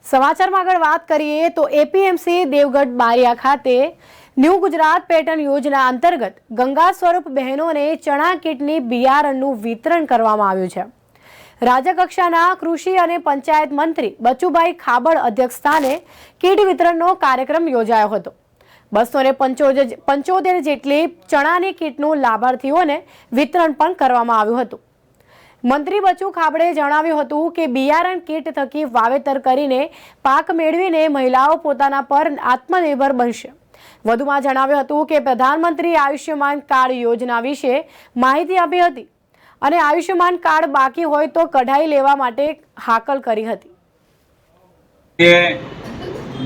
સમાચારમાં આગળ વાત કરીએ તો એપીએમસી દેવગઢ બારિયા ખાતે ન્યૂ ગુજરાત પેટર્ન યોજના અંતર્ગત ગંગા સ્વરૂપ બહેનોને ચણા કીટની બિયારણનું વિતરણ કરવામાં આવ્યું છે। રાજ્યકક્ષાના કૃષિ અને પંચાયત મંત્રી બચુભાઈ ખાબડ અધ્યક્ષસ્થાને કીટ વિતરણનો કાર્યક્રમ યોજાયો હતો। 275 જેટલી ચણાની કીટનું લાભાર્થીઓને વિતરણ પણ કરવામાં આવ્યું હતું। મંત્રી બચુ ખાબડે જણાવ્યું હતું કે બિયારણ કીટ થકી વાવેતર કરીને પાક મેળવીને મહિલાઓ પોતાના પર આત્મનિર્ભર બનશે। વધુમાં જણાવ્યું હતું કે પ્રધાનમંત્રી આયુષ્યમાન કાર્ડ યોજના વિશે માહિતી આપી હતી અને આયુષ્યમાન કાર્ડ બાકી હોય તો કઢાઈ લેવા માટે હાકલ કરી હતી।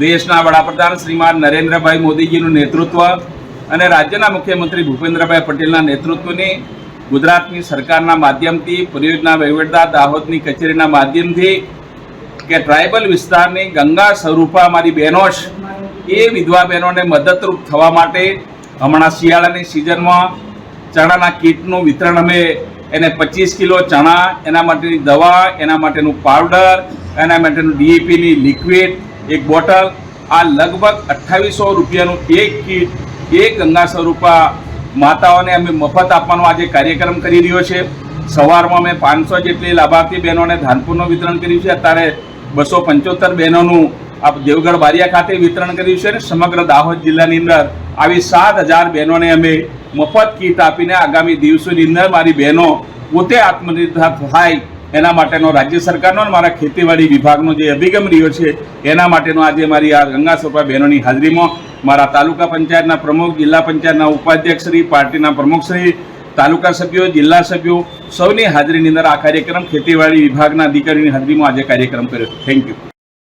દેશના વડાપ્રધાન શ્રીમાન નરેન્દ્રભાઈ મોદીજીનું નેતૃત્વ અને રાજ્યના મુખ્યમંત્રી ભૂપેન્દ્રભાઈ પટેલના નેતૃત્વની ગુજરાતની સરકારના માધ્યમથી પરિયોજના વહીવટદાર દાહોદની કચેરીના માધ્યમથી કે ટ્રાઇબલ વિસ્તારની ગંગા સ્વરૂપા અમારી બહેનો એ વિધવા બહેનોને મદદરૂપ થવા માટે હમણાં શિયાળાની સિઝનમાં ચણાના કીટનું વિતરણ અમે એને 25 કિલો ચણા, એના માટેની દવા, એના માટેનું પાવડર, એના માટેનું ડીએપીની લિક્વિડ એક બોટલ, આ લગભગ 2800 રૂપિયાનું એક કીટ એ ગંગા સ્વરૂપા માતાઓને અમે મફત આપવાનો આજે કાર્યક્રમ કરી રહ્યો છે। સવારમાં અમે 500 જેટલી લાભાર્થી બહેનોને ધાનપુરનું વિતરણ કર્યું છે। અત્યારે 275 બહેનોનું આ દેવગઢ બારિયા ખાતે વિતરણ કર્યું છે અને સમગ્ર દાહોદ જિલ્લાની અંદર આવી 7000 બહેનોને અમે મફત કીટ આપીને આગામી દિવસોની અંદર મારી બહેનો પોતે આત્મનિર્ભર થાય એના માટેનો રાજ્ય સરકારનો અને મારા ખેતીવાડી વિભાગનો જે અભિગમ રહ્યો છે એના માટેનો આજે મારી આ ગંગા સ્વરૂપા બહેનોની હાજરીમાં મારા તાલુકા પંચાયતના પ્રમુખ, જિલ્લા પંચાયતના ઉપાધ્યક્ષશ્રી, પાર્ટીના પ્રમુખશ્રી, તાલુકા સભ્યો, જિલ્લા સભ્યો સૌની હાજરીની અંદર આ કાર્યક્રમ ખેતીવાડી વિભાગના અધિકારીની હાજરીમાં આજે કાર્યક્રમ કર્યો। Thank you.